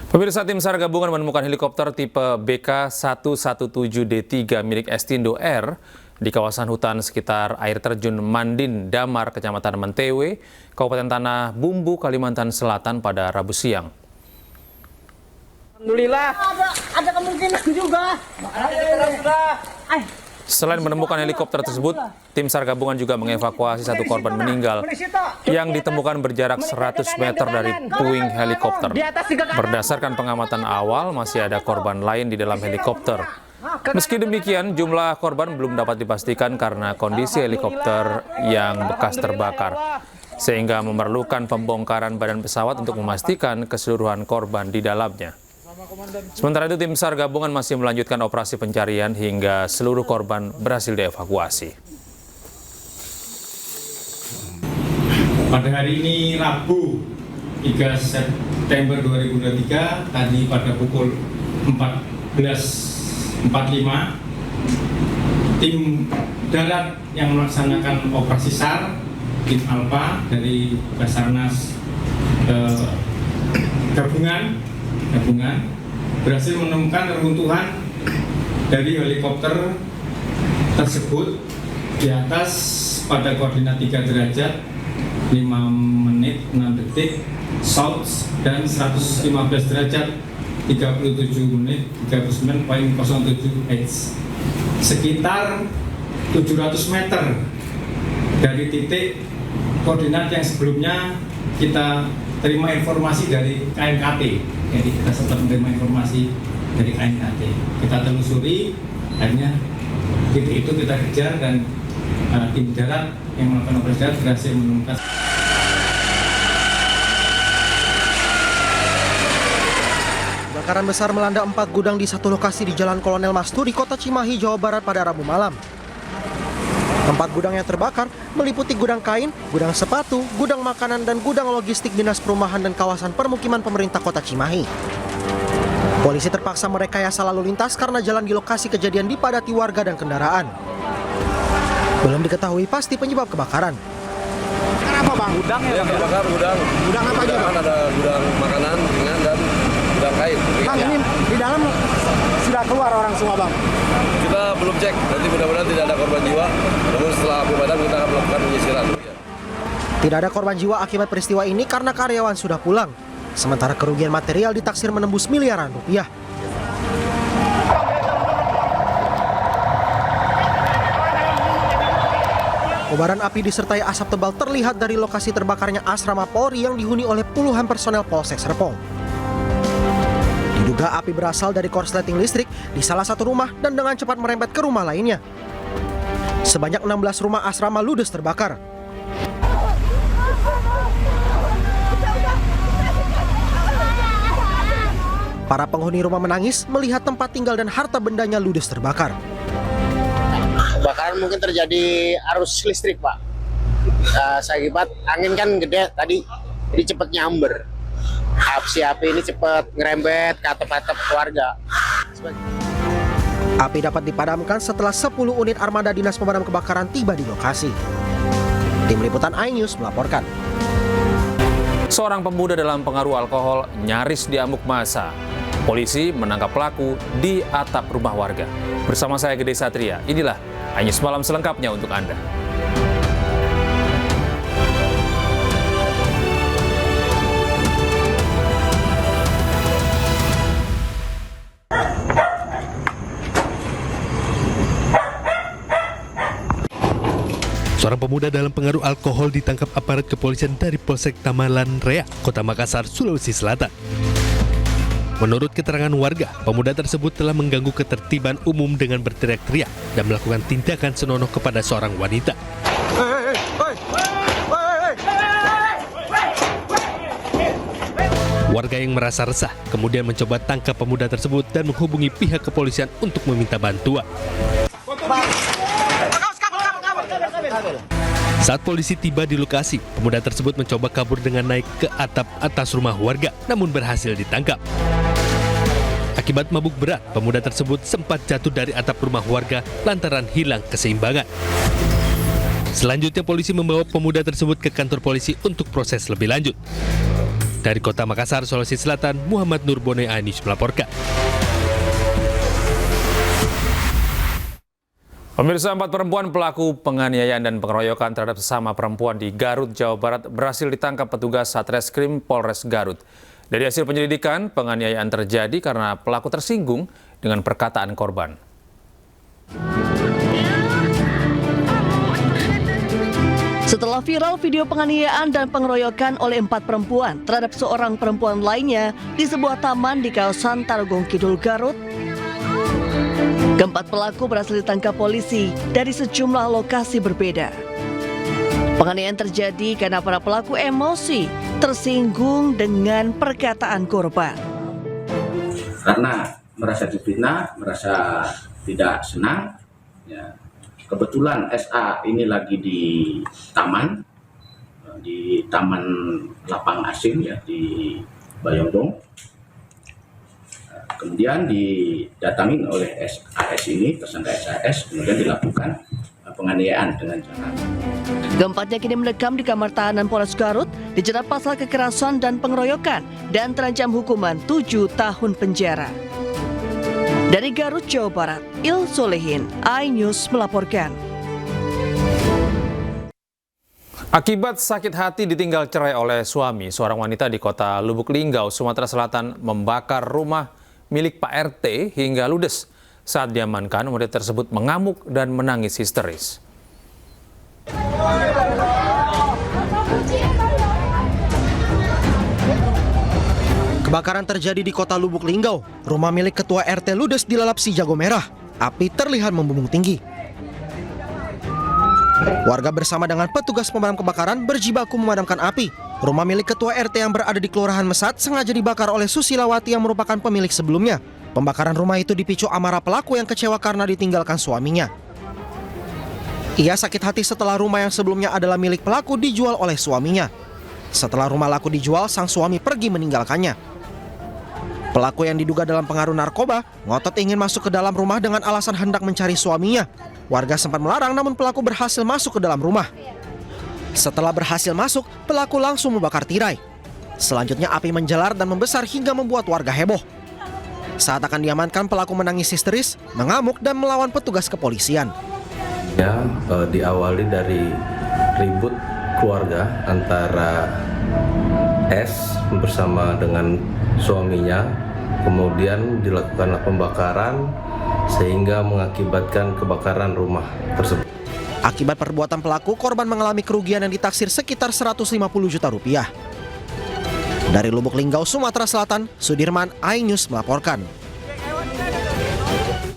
Pemirsa, tim SAR gabungan menemukan helikopter tipe BK117D3 milik Estindo Air di kawasan hutan sekitar air terjun Mandin, Damar, Kecamatan Mentewe, Kabupaten Tanah Bumbu, Kalimantan Selatan pada Rabu siang. Alhamdulillah. Ada kemungkinan juga. Selain menemukan helikopter tersebut, tim SAR gabungan juga mengevakuasi satu korban meninggal yang ditemukan berjarak 100 meter dari puing helikopter. Berdasarkan pengamatan awal, masih ada korban lain di dalam helikopter. Meski demikian, jumlah korban belum dapat dipastikan karena kondisi helikopter yang bekas terbakar, sehingga memerlukan pembongkaran badan pesawat untuk memastikan keseluruhan korban di dalamnya. Sementara itu, tim SAR gabungan masih melanjutkan operasi pencarian hingga seluruh korban berhasil dievakuasi. Pada hari ini Rabu 3 September 2023, tadi pada pukul 14.45, tim darat yang melaksanakan operasi SAR, tim Alpha dari Basarnas gabungan berhasil menemukan reruntuhan dari helikopter tersebut di atas pada koordinat 3 derajat 5 menit 6 detik south dan 115 derajat 37 menit 39.07 H, sekitar 700 meter dari titik koordinat yang sebelumnya kita terima informasi dari KNKT. Jadi kita sempat menerima informasi dari KNKT. Kita telusuri, akhirnya titik itu kita kejar dan tim darat yang melakukan operasi darat berhasil menemukan. Kebakaran besar melanda 4 gudang di satu lokasi di Jalan Kolonel Masturi, Kota Cimahi, Jawa Barat pada Rabu malam. 4 gudang yang terbakar meliputi gudang kain, gudang sepatu, gudang makanan, dan gudang logistik Dinas Perumahan dan Kawasan Permukiman Pemerintah Kota Cimahi. Polisi terpaksa merekayasa lalu lintas karena jalan di lokasi kejadian dipadati warga dan kendaraan. Belum diketahui pasti penyebab kebakaran. Kenapa bang? Gudang ya? Kebakar gudang. Gudang apa aja bang? Ada gudang makanan, ringan, dan gudang kain. Bang, ini di dalam sudah keluar orang semua bang? Kita belum cek, nanti mudah-mudahan tidak ada korban jiwa. Namun setelah pemadam kita akan melakukan penyisiran. Tidak ada korban jiwa akibat peristiwa ini karena karyawan sudah pulang. Sementara kerugian material ditaksir menembus miliaran rupiah. Kobaran api disertai asap tebal terlihat dari lokasi terbakarnya asrama Polri yang dihuni oleh puluhan personel Polsek Serpong. Diduga api berasal dari korsleting listrik di salah satu rumah dan dengan cepat merembet ke rumah lainnya. Sebanyak 16 rumah asrama ludes terbakar. Para penghuni rumah menangis melihat tempat tinggal dan harta bendanya ludes terbakar. Kebakaran mungkin terjadi arus listrik, Pak. Akibat angin kan gede tadi, jadi cepat nyamber. Api ini cepat ngerembet ke atap-atap keluarga. Api dapat dipadamkan setelah 10 unit armada Dinas Pemadam Kebakaran tiba di lokasi. Tim Liputan iNews melaporkan. Seorang pemuda dalam pengaruh alkohol nyaris diamuk massa. Polisi menangkap pelaku di atap rumah warga. Bersama saya Gede Satria, inilah iNews Malam selengkapnya untuk Anda. Seorang pemuda dalam pengaruh alkohol ditangkap aparat kepolisian dari Polsek Tamalan Rea, Kota Makassar, Sulawesi Selatan. Menurut keterangan warga, pemuda tersebut telah mengganggu ketertiban umum dengan berteriak-teriak dan melakukan tindakan senonoh kepada seorang wanita. Warga yang merasa resah kemudian mencoba tangkap pemuda tersebut dan menghubungi pihak kepolisian untuk meminta bantuan. Saat polisi tiba di lokasi, pemuda tersebut mencoba kabur dengan naik ke atap atas rumah warga, namun berhasil ditangkap. Akibat mabuk berat, pemuda tersebut sempat jatuh dari atap rumah warga lantaran hilang keseimbangan. Selanjutnya polisi membawa pemuda tersebut ke kantor polisi untuk proses lebih lanjut. Dari Kota Makassar, Sulawesi Selatan, Muhammad Nurbone Ainis melaporkan. Pemirsa, 4 perempuan pelaku penganiayaan dan pengeroyokan terhadap sesama perempuan di Garut, Jawa Barat berhasil ditangkap petugas Satreskrim Polres Garut. Dari hasil penyelidikan, penganiayaan terjadi karena pelaku tersinggung dengan perkataan korban. Setelah viral video penganiayaan dan pengeroyokan oleh 4 perempuan terhadap seorang perempuan lainnya di sebuah taman di kawasan Tarogong Kidul, Garut, keempat pelaku berhasil ditangkap polisi dari sejumlah lokasi berbeda. Penganiayaan terjadi karena para pelaku emosi, tersinggung dengan perkataan korban. Karena merasa difitnah, merasa tidak senang, ya. Kebetulan SA ini lagi di taman lapang asing ya di Bayongdong. Kemudian didatangi oleh SAS ini, tersangka SAS, kemudian dilakukan penganiayaan dengan cara. Keempatnya kini mendekam di kamar tahanan Polres Garut, dijerat pasal kekerasan dan pengeroyokan dan terancam hukuman 7 tahun penjara. Dari Garut, Jawa Barat, Il Solehin, iNews melaporkan. Akibat sakit hati ditinggal cerai oleh suami, seorang wanita di kota Lubuk Linggau, Sumatera Selatan membakar rumah milik Pak RT hingga ludes. Saat diamankan, wanita tersebut mengamuk dan menangis histeris. Kebakaran terjadi di kota Lubuk Linggau. Rumah milik ketua RT ludes dilalap si jago merah. Api terlihat membumbung tinggi. Warga bersama dengan petugas pemadam kebakaran berjibaku memadamkan api. Rumah milik ketua RT yang berada di Kelurahan Mesat sengaja dibakar oleh Susilawati yang merupakan pemilik sebelumnya. Pembakaran rumah itu dipicu amarah pelaku yang kecewa karena ditinggalkan suaminya. Ia sakit hati setelah rumah yang sebelumnya adalah milik pelaku dijual oleh suaminya. Setelah rumah laku dijual, sang suami pergi meninggalkannya. Pelaku yang diduga dalam pengaruh narkoba ngotot ingin masuk ke dalam rumah dengan alasan hendak mencari suaminya. Warga sempat melarang, namun pelaku berhasil masuk ke dalam rumah. Setelah berhasil masuk, pelaku langsung membakar tirai. Selanjutnya api menjalar dan membesar hingga membuat warga heboh. Saat akan diamankan, pelaku menangis histeris, mengamuk dan melawan petugas kepolisian. Ya, diawali dari ribut keluarga antara S bersama dengan suaminya, kemudian dilakukanlah pembakaran sehingga mengakibatkan kebakaran rumah tersebut. Akibat perbuatan pelaku, korban mengalami kerugian yang ditaksir sekitar 150 juta rupiah. Dari Lubuk Linggau, Sumatera Selatan, Sudirman, iNews melaporkan.